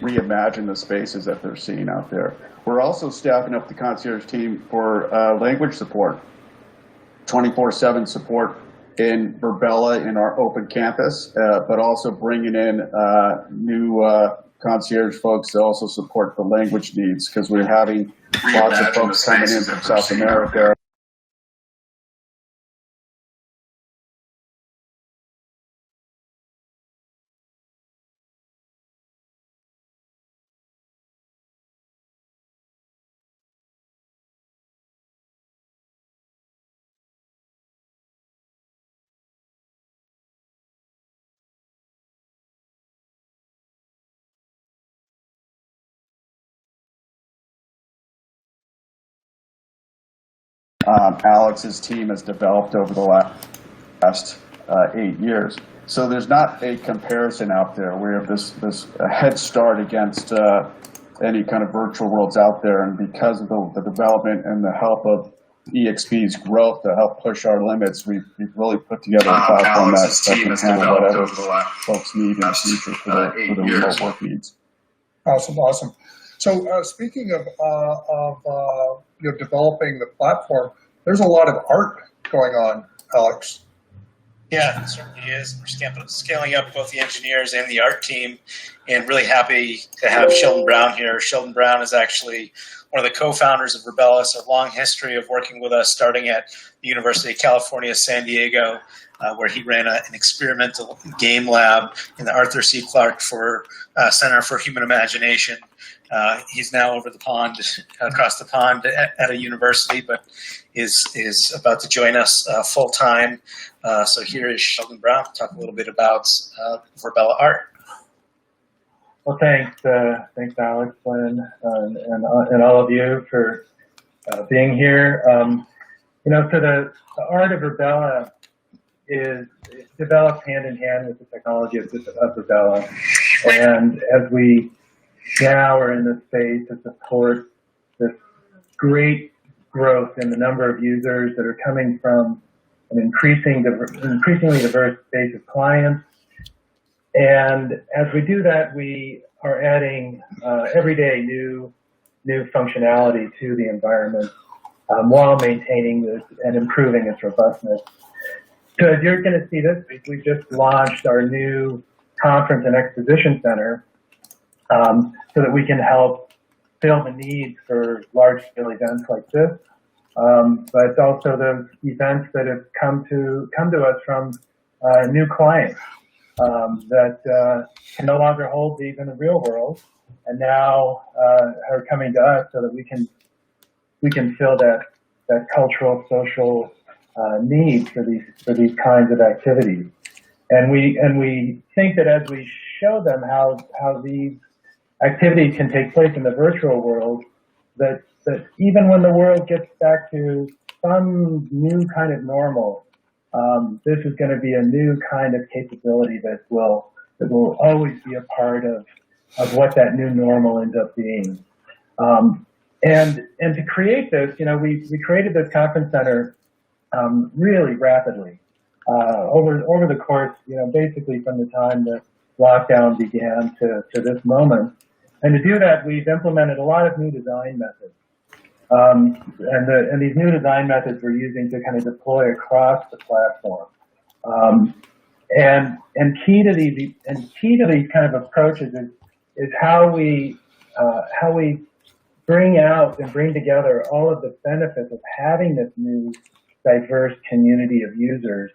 reimagine the spaces that they're seeing out there. We're also staffing up the concierge team for language support, 24/7 support in Virbela in our open campus, but also bringing in new concierge folks to also support the language needs, because we're having lots of folks coming in from South America. Alex's team has developed over the last 8 years. So there's not a comparison out there. We have this head start against any kind of virtual worlds out there, and because of the development and the help of eXp's growth to help push our limits, we've really put together a platform that can handle whatever folks need in the future for the remote work needs. Awesome. So speaking of developing the platform, there's a lot of art going on, Alex. Yeah, it certainly is. We're scaling up both the engineers and the art team, and really happy to have Sheldon Brown here. Sheldon Brown is actually one of the co-founders of Virbela, so a long history of working with us, starting at the University of California, San Diego, where he ran an experimental game lab in the Arthur C. Clarke Center for Human Imagination. He's now over the pond, across the pond at a university, but is about to join us full time. So here is Sheldon Brown to talk a little bit about Virbela art. Well, thanks Alex, and all of you for being here. So the art of Virbela is developed hand in hand with the technology of Virbela, and as we now are in this space to support this great growth in the number of users that are coming from an increasingly diverse base of clients. And as we do that, we are adding every day new functionality to the environment while maintaining this and improving its robustness. So as you're going to see this week, we just launched our new conference and exposition center, so that we can help fill the needs for large-scale events like this, but also those events that have come to us from new clients that can no longer hold these in the real world, and now are coming to us so that we can fill that cultural, social need for these kinds of activities. And we think that as we show them how these activities can take place in the virtual world, that even when the world gets back to some new kind of normal, this is going to be a new kind of capability that will always be a part of what that new normal ends up being. And to create this, we created this conference center really rapidly over the course, basically from the time that lockdown began to this moment. And to do that, we've implemented a lot of new design methods. And these new design methods we're using to kind of deploy across the platform. And key to these kind of approaches is how we bring out and bring together all of the benefits of having this new diverse community of users,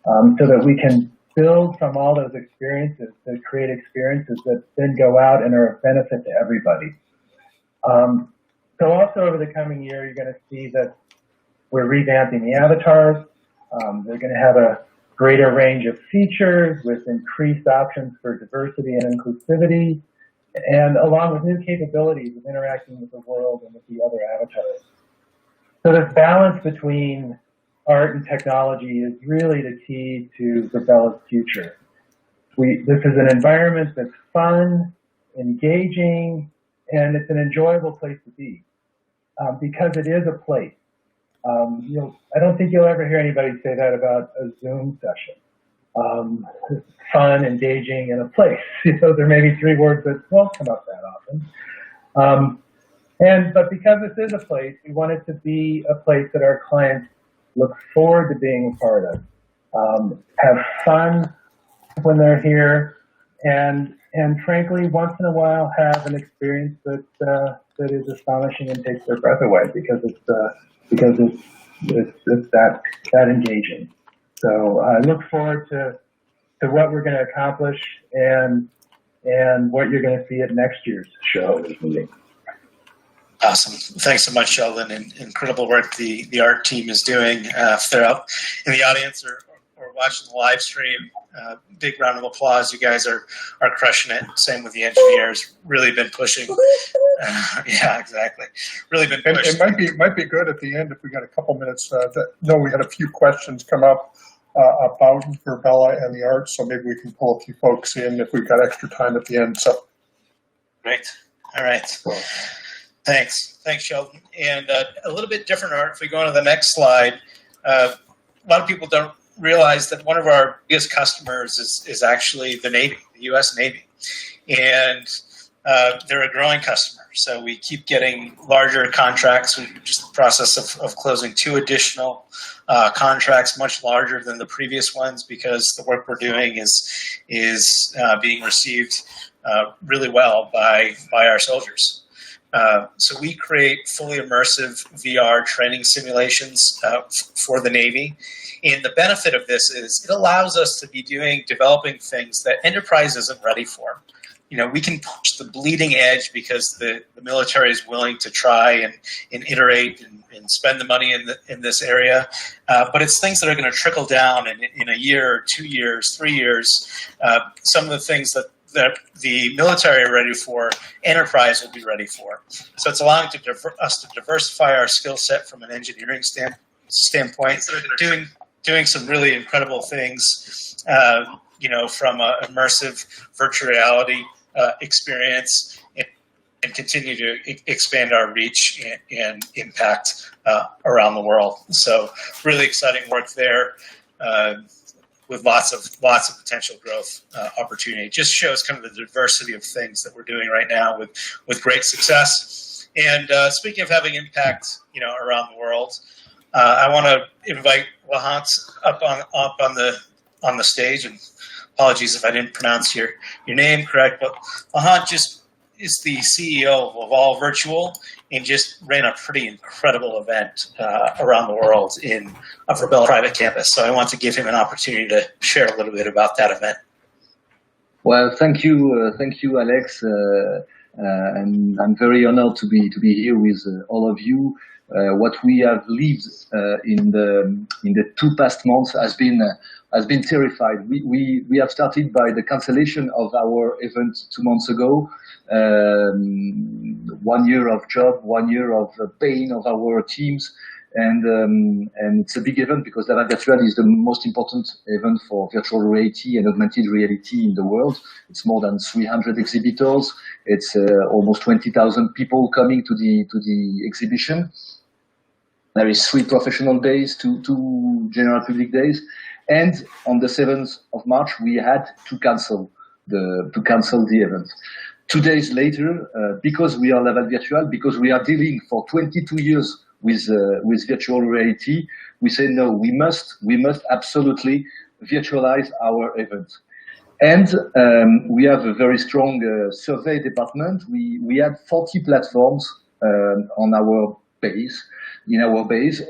so that we can build from all those experiences to create experiences that then go out and are a benefit to everybody. So also over the coming year, you're going to see that we're revamping the avatars. They're going to have a greater range of features with increased options for diversity and inclusivity, and along with new capabilities of interacting with the world and with the other avatars. So this balance between art and technology is really the key to Virbela's future. This is an environment that's fun, engaging, and it's an enjoyable place to be, because it is a place. I don't think you'll ever hear anybody say that about a Zoom session. fun, engaging, and a place. There may be three words that won't come up that often. But because this is a place, we want it to be a place that our clients look forward to being a part of, have fun when they're here, and frankly, once in a while, have an experience that is astonishing and takes their breath away because it's that engaging. So I look forward to what we're going to accomplish and what you're going to see at next year's shareholders meeting. Awesome. Thanks so much, Sheldon, and incredible work the art team is doing. If they're out in the audience or watching the live stream, big round of applause. You guys are crushing it. Same with the engineers. Really been pushing. Yeah, exactly. Really been pushing. It might be good at the end if we got a couple minutes. We had a few questions come up about Virbela and the art, so maybe we can pull a few folks in if we've got extra time at the end. So, great. All right. Thanks, Sheldon. And a little bit different art. If we go on to the next slide, a lot of people don't realize that one of our biggest customers is actually the Navy, the U.S. Navy, and they're a growing customer. So we keep getting larger contracts. We're just in the process of closing 2 additional contracts, much larger than the previous ones, because the work we're doing is being received really well by our soldiers. So we create fully immersive VR training simulations for the Navy. And the benefit of this is it allows us to be developing things that enterprise isn't ready for. We can push the bleeding edge because the military is willing to try and iterate and spend the money in this area. But it's things that are going to trickle down in a year, 2 years, 3 years. Some of the things that the military are ready for, enterprise will be ready for. So it's allowing us to diversify our skill set from an engineering standpoint, doing some really incredible things, from an immersive virtual reality experience, and continue to expand our reach and impact around the world. So really exciting work there. With lots of potential growth opportunity. It just shows kind of the diversity of things that we're doing right now with great success. And speaking of having impact, around the world, I want to invite Lahant up on the stage. And apologies if I didn't pronounce your name correct, but Lahant just is the CEO of All Virtual and just ran a pretty incredible event around the world in a Virbela private campus. So I want to give him an opportunity to share a little bit about that event. Well, thank you, Alex, and I'm very honored to be here with all of you. What we have lived in the 2 past months has been terrified. We have started by the cancellation of our event 2 months ago. 1 year of job, 1 year of pain of our teams, and it's a big event because Lavand Virtual is the most important event for virtual reality and augmented reality in the world. It's more than 300 exhibitors. It's almost 20,000 people coming to the exhibition. There is 3 professional days, two general public days, and on the 7th of March we had to cancel the event. 2 days later, because we are Lavand Virtual, because we are dealing for 22 years with virtual reality, we say no, we must absolutely virtualize our event. And we have a very strong survey department. We had 40 platforms in our base,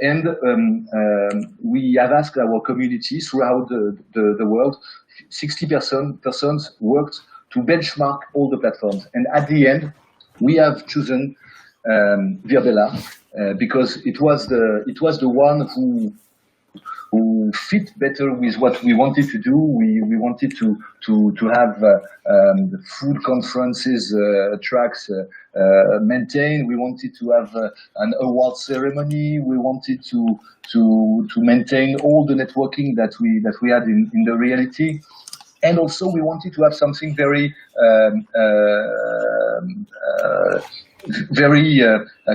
and we have asked our community throughout the world. 60% worked to benchmark all the platforms, and at the end, we have chosen Virbela because it was the one who fit better with what we wanted to do. We wanted to have the full conferences tracks maintained. We wanted to have an award ceremony. We wanted to maintain all the networking that we had in the reality. And also we wanted to have something very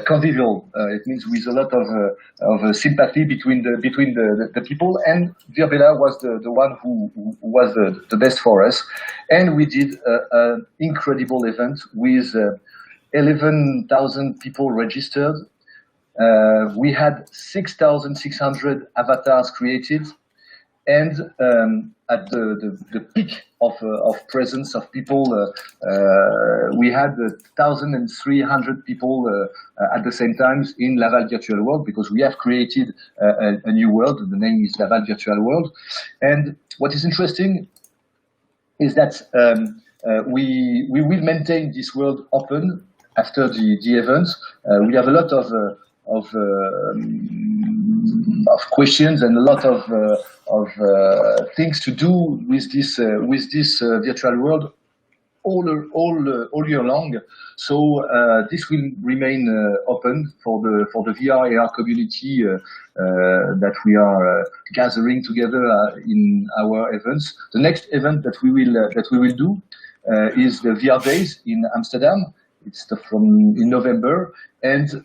convivial. It means with a lot of sympathy between the people. And Virbela was the one who was the best for us. And we did an incredible event with 11,000 people registered. We had 6,600 avatars created. And at the peak of presence of people, we had 1,300 people at the same time in Laval Virtual World, because we have created a new world. The name is Laval Virtual World. And what is interesting is that we will maintain this world open after the event. We have a lot of questions and a lot of things to do with this virtual world all year long. So this will remain open for the VR AR community that we are gathering together in our events. The next event that we will do is the VR Days in Amsterdam. It's in November, and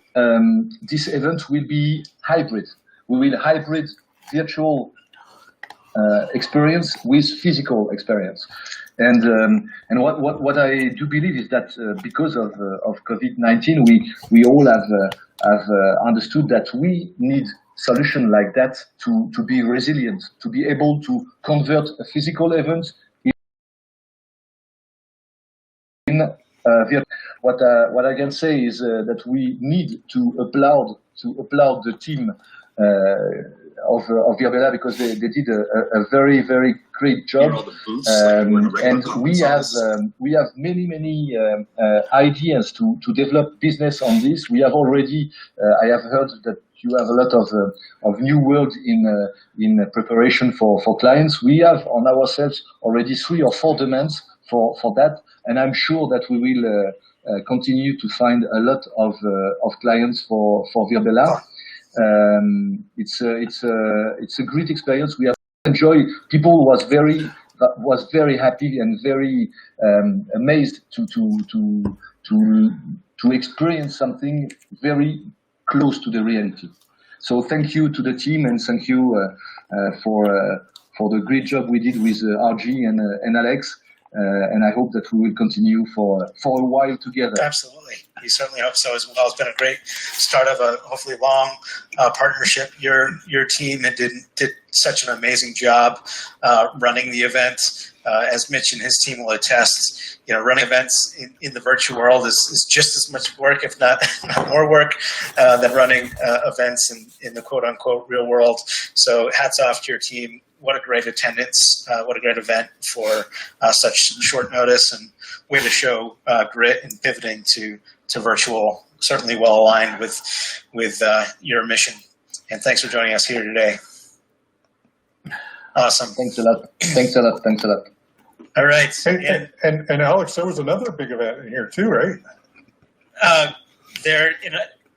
this event will be hybrid. We will hybrid virtual experience with physical experience. And what I do believe is that because of COVID-19, we all have understood that we need solution like that to be resilient, to be able to convert a physical event in virtual. What I can say is that we need to applaud the team of Virbela, because they did a very, very great job. And we have many ideas to develop business on this. We have already I have heard that you have a lot of new work in preparation for clients. We have on ourselves already 3 or 4 demands for that, and I'm sure that we will continue to find a lot of clients for Virbela. It's a great experience. We have enjoyed. People was very happy and very amazed to experience something very close to the reality. So thank you to the team, and thank you for the great job we did with RG and Alex. And I hope that we will continue for a while together. Absolutely. We certainly hope so as well. It's been a great start of a hopefully long partnership. Your team did such an amazing job running the event. As Mitch and his team will attest, running events in the virtual world is just as much work, if not more work, than running events in the quote unquote real world. So hats off to your team. What a great attendance, what a great event for such short notice, and way to show grit and pivoting to virtual. Certainly well aligned with your mission. And thanks for joining us here today. Awesome. Thanks a lot. All right. And Alex, there was another big event in here too, right? There in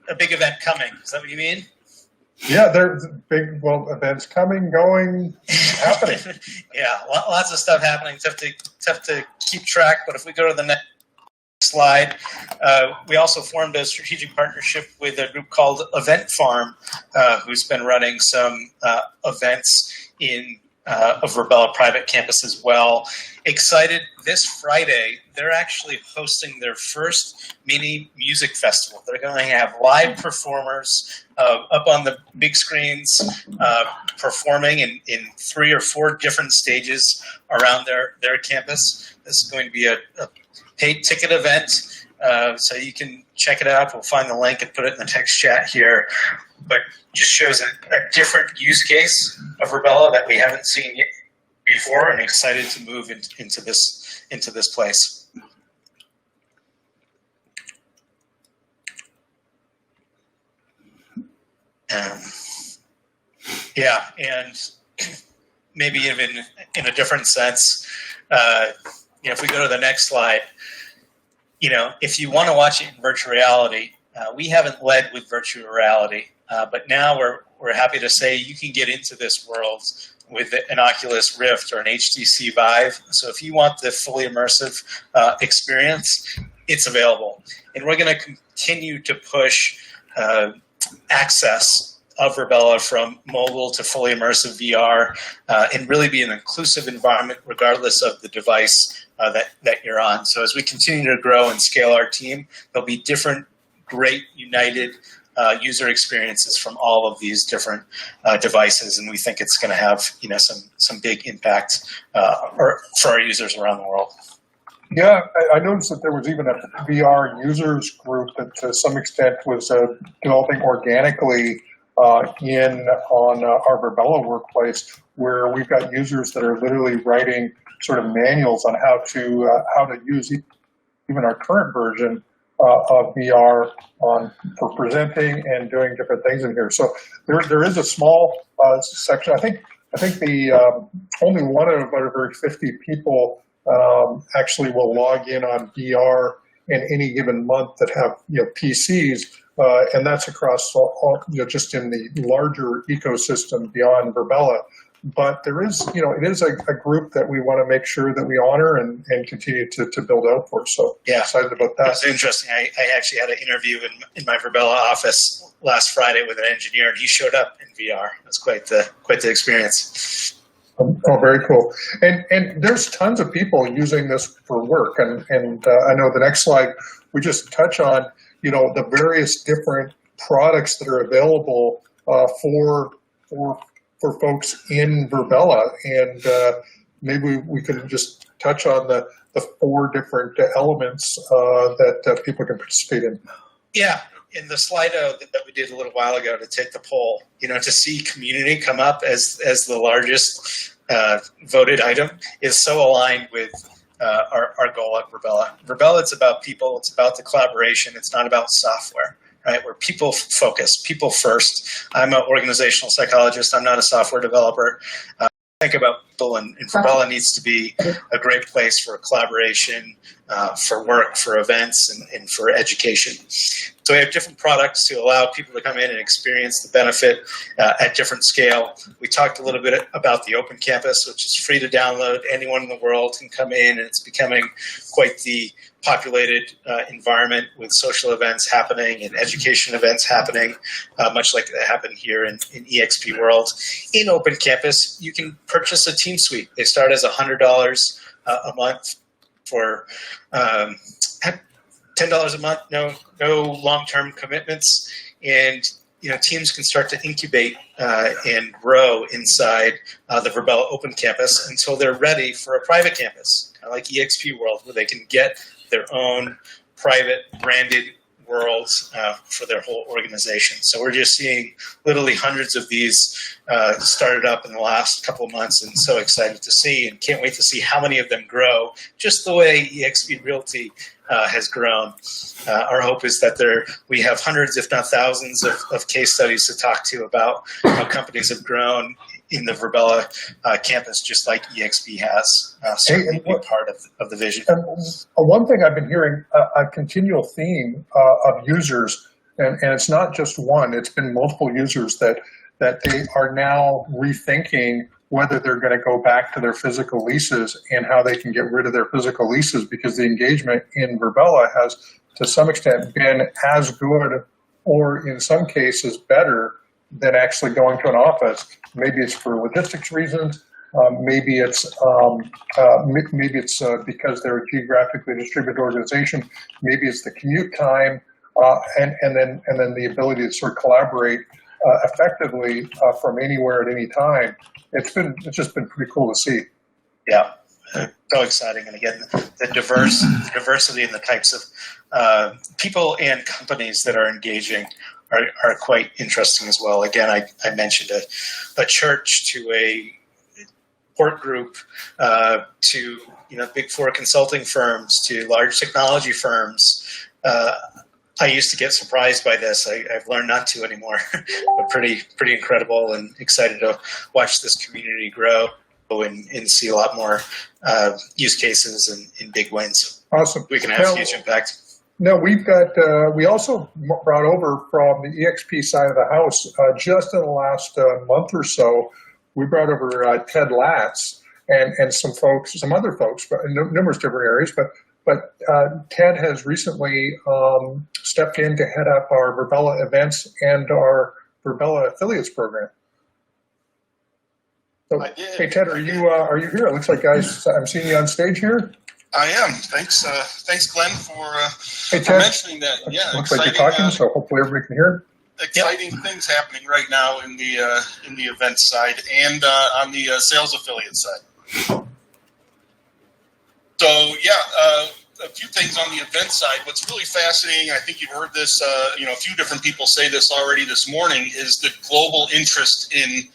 a big event coming. Is that what you mean? Yeah, there's big events coming, going, happening. Yeah, lots of stuff happening. It's tough to keep track. But if we go to the next slide, we also formed a strategic partnership with a group called Event Farm, who's been running some events of Virbela private campus as well. Excited, this Friday, they're actually hosting their first mini music festival. They're going to have live performers up on the big screens performing in 3 or 4 different stages around their campus. This is going to be a paid ticket event, so you can check it out. We'll find the link and put it in the text chat here. But just shows a different use case of Virbela that we haven't seen yet before, and excited to move into this place. Yeah, and maybe even in a different sense, if we go to the next slide, if you want to watch it in virtual reality, we haven't led with virtual reality, but now we're happy to say you can get into this world with an Oculus Rift or an HTC Vive. So if you want the fully immersive experience, it's available. And we're going to continue to push access of Virbela from mobile to fully immersive VR and really be an inclusive environment regardless of the device that you're on. So as we continue to grow and scale our team, there'll be different great united user experiences from all of these different devices, and we think it's going to have some big impact for our users around the world. Yeah, I noticed that there was even a VR users group that to some extent was developing organically on our Virbela workplace, where we've got users that are literally writing sort of manuals on how to use even our current version of VR for presenting and doing different things in here. So there is a small section. I think the only one out of every 50 people actually will log in on VR in any given month that have PCs, and that's across all just in the larger ecosystem beyond Virbela. But there is, it is a group that we want to make sure that we honor and continue to build out for. So yeah, excited about that. It's interesting. I actually had an interview in my Virbela office last Friday with an engineer, and he showed up in VR. That's quite the experience. Oh, very cool. And there's tons of people using this for work. And I know the next slide, we just touch on, the various different products that are available for folks in Virbela. And maybe we could just touch on the 4 different elements that people can participate in. Yeah. In the Slido that we did a little while ago to take the poll, to see community come up as the largest voted item is so aligned with our goal at Virbela. Virbela, it's about people, it's about the collaboration, it's not about software, right? We're people focused, people first. I'm an organizational psychologist, I'm not a software developer. Think about people, and Virbela needs to be a great place for collaboration, for work, for events, and for education. So we have different products to allow people to come in and experience the benefit at different scale. We talked a little bit about the Open Campus, which is free to download. Anyone in the world can come in, and it's becoming quite the populated environment with social events happening and education events happening, much like that happened here in eXp World. In Open Campus, you can purchase a team suite. They start as $100 a month for $10 a month, no long-term commitments, and teams can start to incubate and grow inside the Virbela Open Campus until they're ready for a private campus, kind of like eXp World, where they can get their own private branded worlds for their whole organization. So we're just seeing literally hundreds of these started up in the last couple of months, and so excited to see, and can't wait to see how many of them grow, just the way eXp Realty has grown. Our hope is that we have hundreds, if not thousands, of case studies to talk to about how companies have grown in the Virbela campus, just like eXp has. Certainly a big part of the vision. And one thing I've been hearing, a continual theme of users, and it's not just one, it's been multiple users that they are now rethinking whether they're going to go back to their physical leases and how they can get rid of their physical leases, because the engagement in Virbela has, to some extent, been as good or in some cases better than actually going to an office. Maybe it's for logistics reasons. Maybe it's because they're a geographically distributed organization. Maybe it's the commute time, and then the ability to sort of collaborate effectively from anywhere at any time. It's just been pretty cool to see. Yeah, so exciting, and again, the diversity and the types of people and companies that are engaging are quite interesting as well. Again, I mentioned a church to a support group to Big Four consulting firms to large technology firms. I used to get surprised by this. I've learned not to anymore. But pretty incredible, and excited to watch this community grow and see a lot more use cases and big wins. Awesome. We can have huge impact. No, we've got, we also brought over from the eXp side of the house, just in the last month or so, we brought over Ted Latz and some folks, some other folks, but in numerous different areas. But Ted has recently stepped in to head up our Virbela events and our Virbela affiliates program. So, hey Ted, are you here? It looks like I'm seeing you on stage here. I am. Thanks, Glenn, for mentioning that. Yeah, looks like you're talking, so hopefully everybody can hear. Exciting things happening right now in the event side and on the sales affiliate side. So a few things on the event side. What's really fascinating, I think you've heard this, a few different people say this already this morning, is the global interest in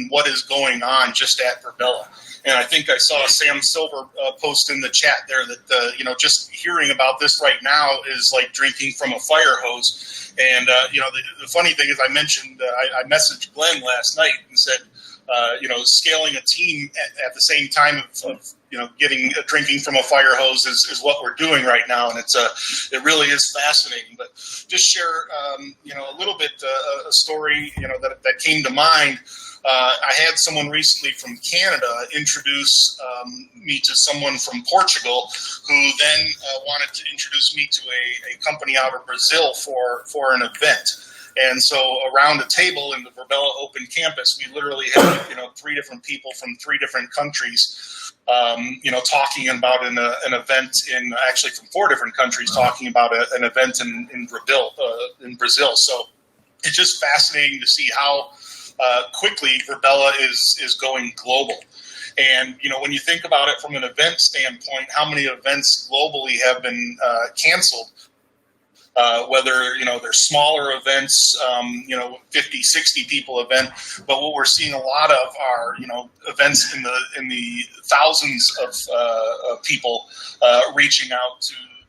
what is going on just at Virbela. And I think I saw Sam Silver post in the chat there that, just hearing about this right now is like drinking from a fire hose. And, the funny thing is I mentioned, I messaged Glenn last night and said, scaling a team at the same time of drinking from a fire hose is what we're doing right now. And it really is fascinating. But just share, a little bit, a story, that came to mind. I had someone recently from Canada introduce me to someone from Portugal who then wanted to introduce me to a company out of Brazil for an event. And so around a table in the Virbela Open Campus, we literally had, 3 different people from 3 different countries, talking about an event actually from 4 different countries talking about an event in Brazil. So it's just fascinating to see how quickly Virbela is going global. And, when you think about it from an event standpoint, how many events globally have been canceled? Whether, they're smaller events, 50, 60 people event, but what we're seeing a lot of are, events in the thousands of people reaching out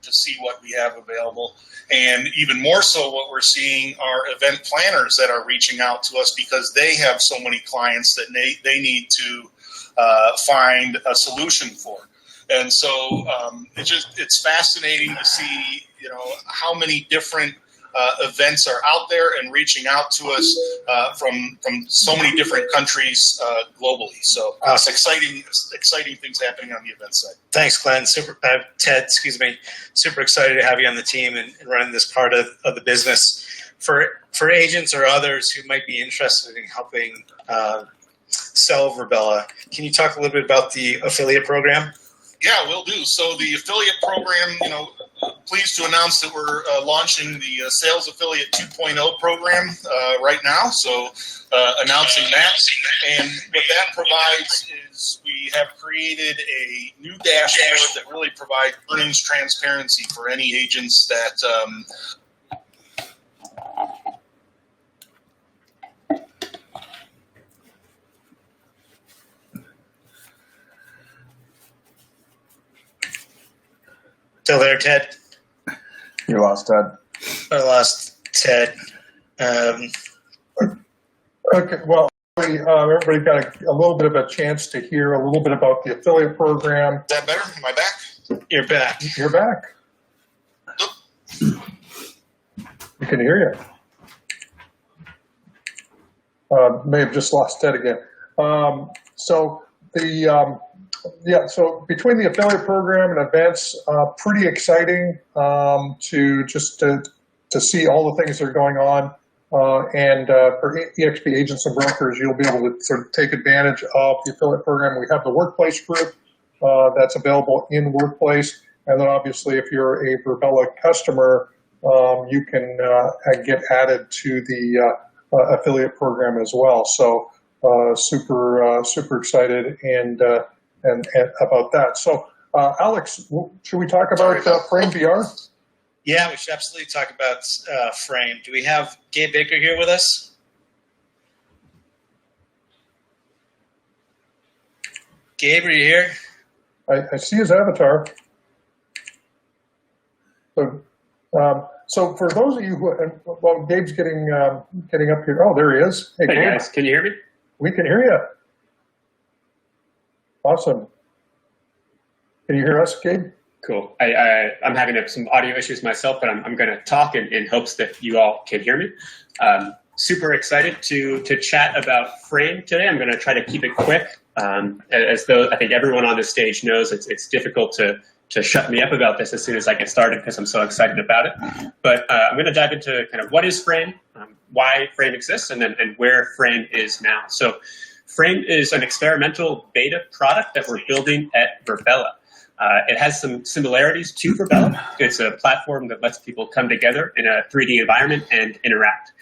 to see what we have available. And even more so, what we're seeing are event planners that are reaching out to us because they have so many clients that they need to find a solution for. And so it's fascinating to see, how many different events are out there and reaching out to us from so many different countries globally. So exciting things happening on the event side. Thanks, Glenn. Ted, super excited to have you on the team and run this part of the business. For agents or others who might be interested in helping sell Virbela, can you talk a little bit about the affiliate program? Yeah, will do. So the affiliate program, pleased to announce that we're launching the Sales Affiliate 2.0 program right now. So announcing that. And what that provides is we have created a new dashboard that really provides earnings transparency for any agents that Still there, Ted? You lost Ted. I lost Ted. Okay, well, everybody got a little bit of a chance to hear a little bit about the affiliate program. Is that better? Am I back? You're back. You're back. We can hear you. May have just lost Ted again. So between the affiliate program and events, pretty exciting to see all the things that are going on. And for eXp agents and brokers, you'll be able to sort of take advantage of the affiliate program. We have the workplace group that's available in Workplace. And then obviously, if you're a Virbela customer, you can get added to the affiliate program as well. So super excited and about that. So Alex, should we talk about Frame VR? Yeah, we should absolutely talk about Frame. Do we have Gabe Baker here with us? Gabe, are you here? I see his avatar. So for those of you who, Gabe's getting up here. Oh, there he is. Hey Gabe. guys, can you hear me? We can hear you. Awesome. Can you hear us, Gabe? Cool. I'm having some audio issues myself, but I'm going to talk in hopes that you all can hear me. super excited to chat about Frame today. I'm going to try to keep it quick. As though I think everyone on this stage knows, it's difficult to shut me up about this as soon as I get started because I'm so excited about it. But I'm going to dive into kind of what is Frame, why Frame exists, and where Frame is now. So Frame is an experimental beta product that we're building at Virbela. It has some similarities to Virbela. It's a platform that lets people come together in a 3D environment and interact.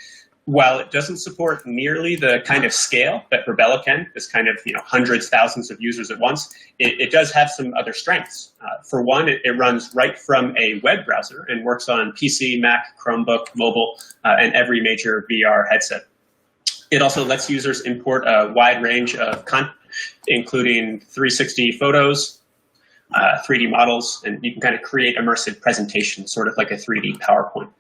While it doesn't support nearly the kind of scale that Virbela can, this kind of hundreds, thousands of users at once, it does have some other strengths. For one, it runs right from a web browser and works on PC, Mac, Chromebook, mobile, and every major VR headset. It also lets users import a wide range of content, including 360 photos, 3D models, and you can kind of create immersive presentations, sort of like a 3D PowerPoint.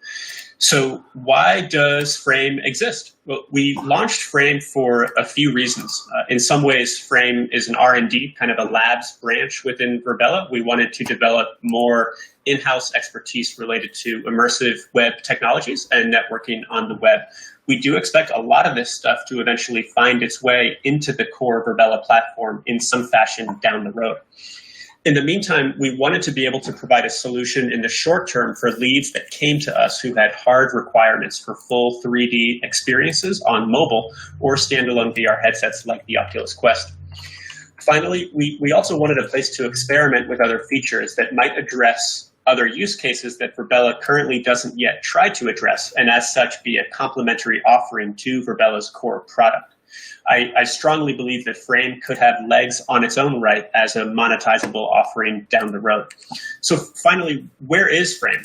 So why does Frame exist? Well, we launched Frame for a few reasons. In some ways, Frame is an R&D, kind of a labs branch within Virbela. We wanted to develop more in-house expertise related to immersive web technologies and networking on the web. We do expect a lot of this stuff to eventually find its way into the core Virbela platform in some fashion down the road. In the meantime, we wanted to be able to provide a solution in the short term for leads that came to us who had hard requirements for full 3D experiences on mobile or standalone VR headsets like the Oculus Quest. Finally, we also wanted a place to experiment with other features that might address other use cases that Virbela currently doesn't yet try to address, and as such be a complementary offering to Virbela's core product. I strongly believe that Frame could have legs on its own right as a monetizable offering down the road. So finally, where is Frame?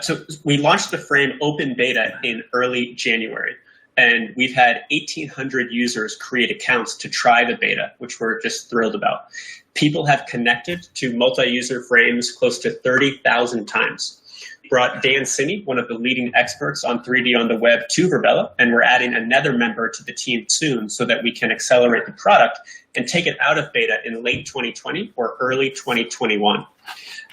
So we launched the Frame open beta in early January, and we've had 1,800 users create accounts to try the beta, which we're just thrilled about. People have connected to multi-user Frames close to 30,000 times. Brought Dan Sinney, one of the leading experts on 3D on the web, to Virbela, and we're adding another member to the team soon so that we can accelerate the product and take it out of beta in late 2020 or early 2021.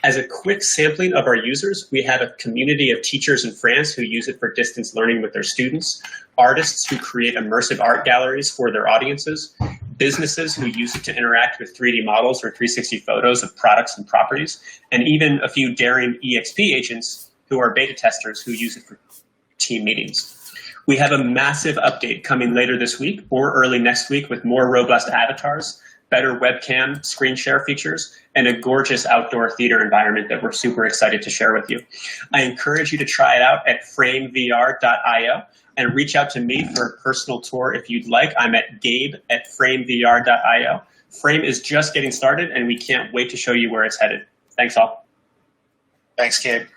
As a quick sampling of our users, we have a community of teachers in France who use it for distance learning with their students, artists who create immersive art galleries for their audiences, businesses who use it to interact with 3D models or 360 photos of products and properties, and even a few daring eXp agents who are beta testers who use it for team meetings. We have a massive update coming later this week or early next week with more robust avatars, better webcam screen share features, and a gorgeous outdoor theater environment that we're super excited to share with you. I encourage you to try it out at framevr.io and reach out to me for a personal tour if you'd like. I'm at gabe@framevr.io. Frame is just getting started, and we can't wait to show you where it's headed. Thanks all. Thanks, Gabe.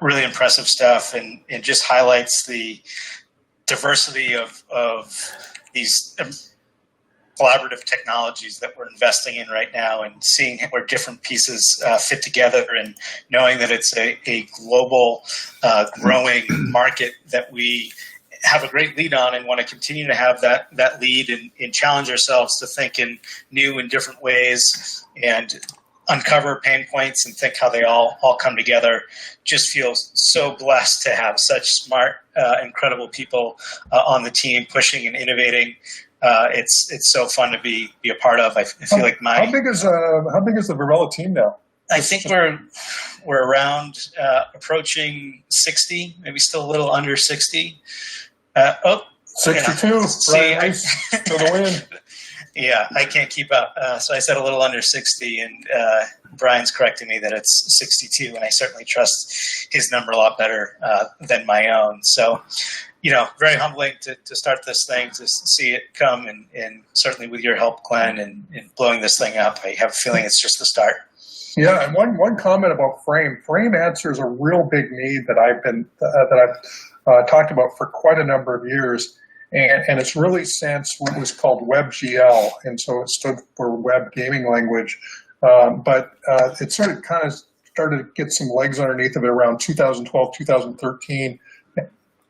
Really impressive stuff, and it just highlights the diversity of these collaborative technologies that we're investing in right now, and seeing where different pieces fit together, and knowing that it's a global growing market that we have a great lead on and want to continue to have that lead and challenge ourselves to think in new and different ways and uncover pain points and think how they all come together. Just feels so blessed to have such smart, incredible people on the team pushing and innovating. It's so fun to be a part of. I feel like how big is the Virbela team now? I think we're around approaching 60, maybe still a little under 60. 62. See, right, for the win. Yeah, I can't keep up. So I said a little under 60, and Brian's correcting me that it's 62, and I certainly trust his number a lot better than my own. So, very humbling to start this thing, to see it come, and certainly with your help, Glenn, and blowing this thing up. I have a feeling it's just the start. Yeah, and one comment about Frame. Frame answers a real big need that I've talked about for quite a number of years. And it's really since what was called WebGL, and so it stood for Web Gaming Language. But it started to get some legs underneath of it around 2012, 2013.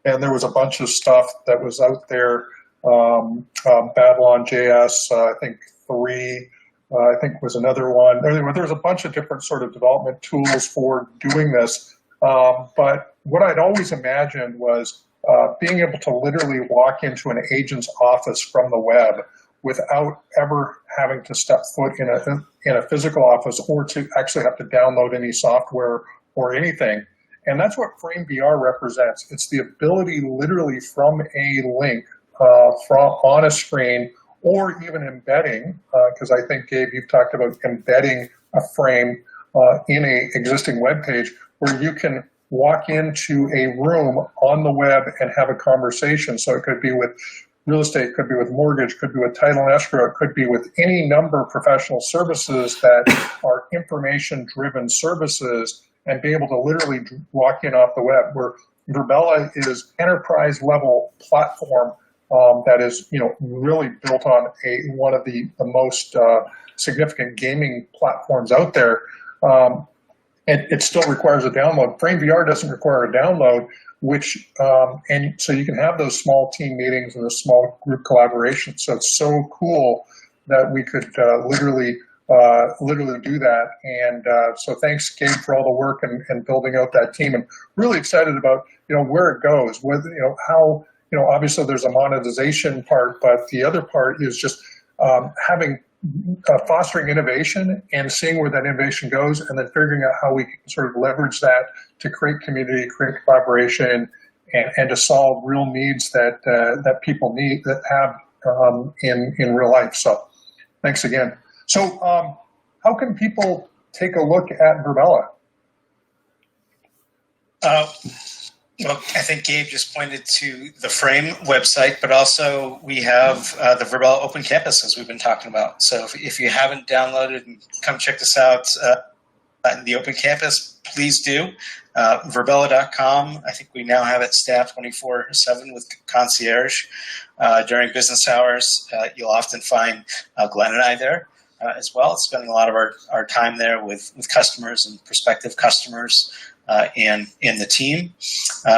And there was a bunch of stuff that was out there, Babylon JS, I think 3, I think was another one. There was a bunch of different sort of development tools for doing this. But what I'd always imagined was being able to literally walk into an agent's office from the web without ever having to step foot in a physical office or to actually have to download any software or anything. And that's what FrameVR represents. It's the ability literally from a link on a screen, or even embedding, because I think, Gabe, you've talked about embedding a frame in a existing web page where you can walk into a room on the web and have a conversation. So it could be with real estate, could be with mortgage, could be with title and escrow, it could be with any number of professional services that are information-driven services, and be able to literally walk in off the web. Where Virbela is enterprise-level platform that is, really built on one of the most significant gaming platforms out there. It still requires a download. FrameVR doesn't require a download, and so you can have those small team meetings and the small group collaboration. So it's so cool that we could literally do that. And so thanks, Gabe, for all the work and building out that team. And really excited about where it goes. How obviously there's a monetization part, but the other part is just fostering innovation and seeing where that innovation goes, and then figuring out how we can sort of leverage that to create community, create collaboration, and to solve real needs that people need that have in real life. So thanks again. So how can people take a look at Virbela? Well, I think Gabe just pointed to the Frame website, but also we have the Virbela Open Campus, as we've been talking about. So if you haven't downloaded, and come check this out in the Open Campus, please do. Virbela.com, I think we now have it staffed 24/7 with concierge. During business hours, you'll often find Glenn and I there as well, spending a lot of our time there with customers and prospective customers and the team.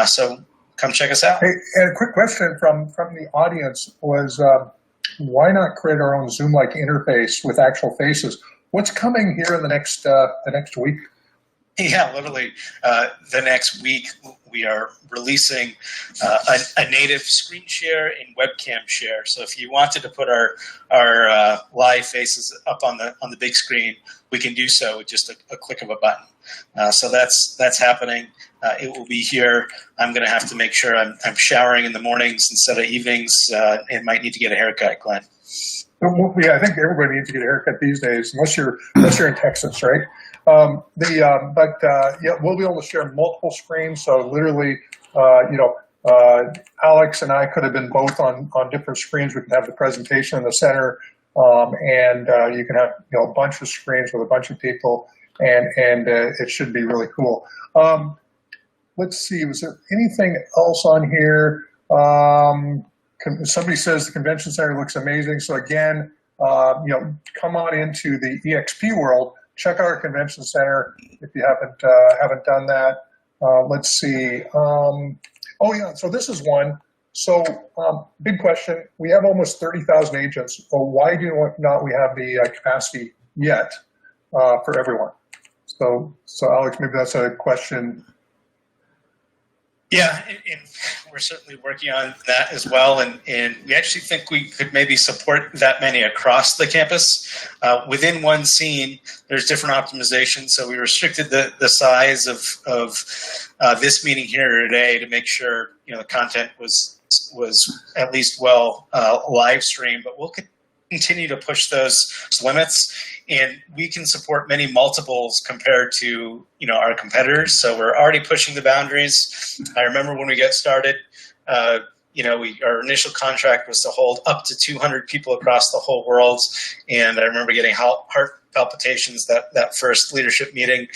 So come check us out. Hey, and a quick question from the audience was, why not create our own Zoom-like interface with actual faces? What's coming here in the next week? Yeah, literally the next week we are releasing a native screen share and webcam share. So if you wanted to put our live faces up on the big screen, we can do so with just a click of a button. So that's happening. It will be here. I'm going to have to make sure I'm showering in the mornings instead of evenings, and might need to get a haircut, Glenn. Yeah, I think everybody needs to get a haircut these days, unless you're in Texas, right? Yeah, we'll be able to share multiple screens. So literally, Alex and I could have been both on different screens. We can have the presentation in the center, and you can have a bunch of screens with a bunch of people, and it should be really cool. Let's see, was there anything else on here? Somebody says the convention center looks amazing. So again, come on into the eXp world. Check out our convention center if you haven't done that. Let's see. Oh yeah, so this is one. So big question. We have almost 30,000 agents. Well, why do not we have the capacity yet for everyone? So Alex, maybe that's a question. Yeah, and we're certainly working on that as well, and we actually think we could maybe support that many across the campus. Within one scene, there's different optimizations, so we restricted the size of this meeting here today to make sure the content was at least well live streamed, but we'll continue to push those limits, and we can support many multiples compared to our competitors. So we're already pushing the boundaries. I remember when we got started, our initial contract was to hold up to 200 people across the whole world, and I remember getting heart palpitations that first leadership meeting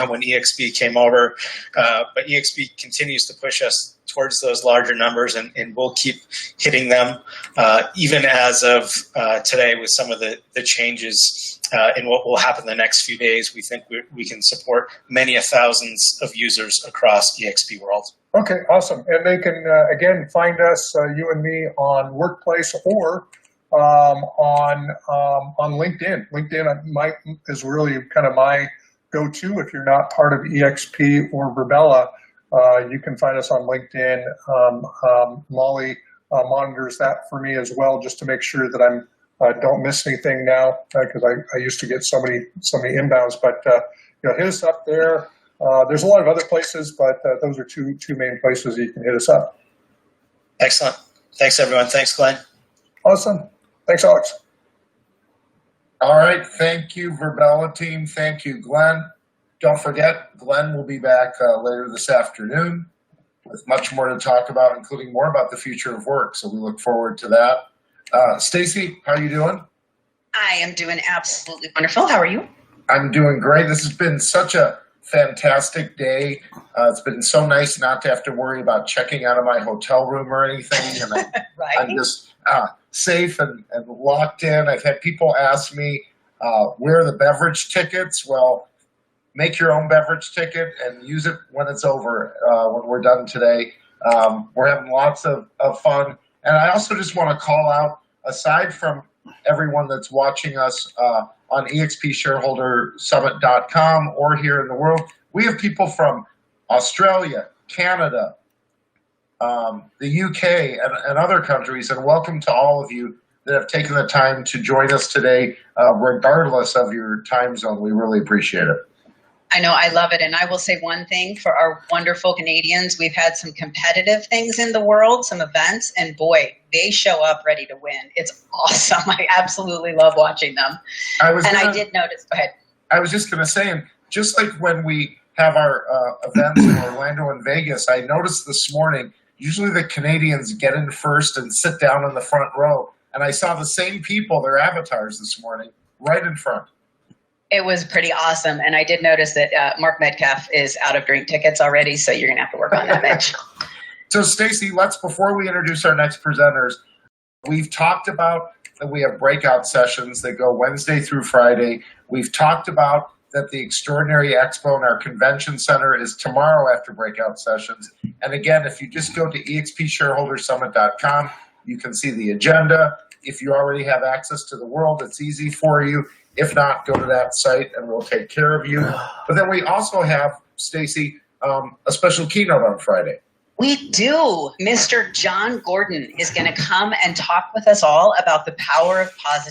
when eXp came over. But eXp continues to push us towards those larger numbers, and we'll keep hitting them, even as of today with some of the changes in what will happen the next few days. We think we can support many thousands of users across eXp world. Okay, awesome. And they can, again, find us, you and me, on Workplace or on LinkedIn. LinkedIn is really kind of my go-to if you're not part of eXp or Virbela. You can find us on LinkedIn. Molly monitors that for me as well, just to make sure that I'm don't miss anything now, because I used to get so many inbounds. But hit us up there. There's a lot of other places, but those are two main places you can hit us up. Excellent. Thanks, everyone. Thanks, Glenn. Awesome. Thanks, Alex. All right. Thank you, Verbella team. Thank you, Glenn. Don't forget, Glenn will be back later this afternoon with much more to talk about, including more about the future of work. So we look forward to that. Stacy, how are you doing? I am doing absolutely wonderful. How are you? I'm doing great. This has been such a fantastic day. It's been so nice not to have to worry about checking out of my hotel room or anything. And Right. I'm just safe and locked in. I've had people ask me, where are the beverage tickets? Well, make your own beverage ticket and use it when it's over, when we're done today. We're having lots of fun. And I also just want to call out, aside from everyone that's watching us on eXpShareholderSummit.com or here in the world, we have people from Australia, Canada, the UK, and other countries. And welcome to all of you that have taken the time to join us today, regardless of your time zone. We really appreciate it. I know, I love it. And I will say one thing for our wonderful Canadians. We've had some competitive things in the world, some events, and boy, they show up ready to win. It's awesome. I absolutely love watching them. I did notice, go ahead. I was just going to say, and just like when we have our events in Orlando and Vegas, I noticed this morning, usually the Canadians get in first and sit down in the front row. And I saw the same people, their avatars this morning, right in front. It was pretty awesome. And I did notice that Mark Metcalf is out of drink tickets already, so you're going to have to work on that, Mitch. So, Stacy, before we introduce our next presenters, we've talked about that we have breakout sessions that go Wednesday through Friday. We've talked about that the Extraordinary Expo in our convention center is tomorrow after breakout sessions. And again, if you just go to eXpShareholderSummit.com, you can see the agenda. If you already have access to the world, it's easy for you. If not, go to that site and we'll take care of you. But then we also have, Stacy, a special keynote on Friday. We do. Mr. John Gordon is going to come and talk with us all about the power of positive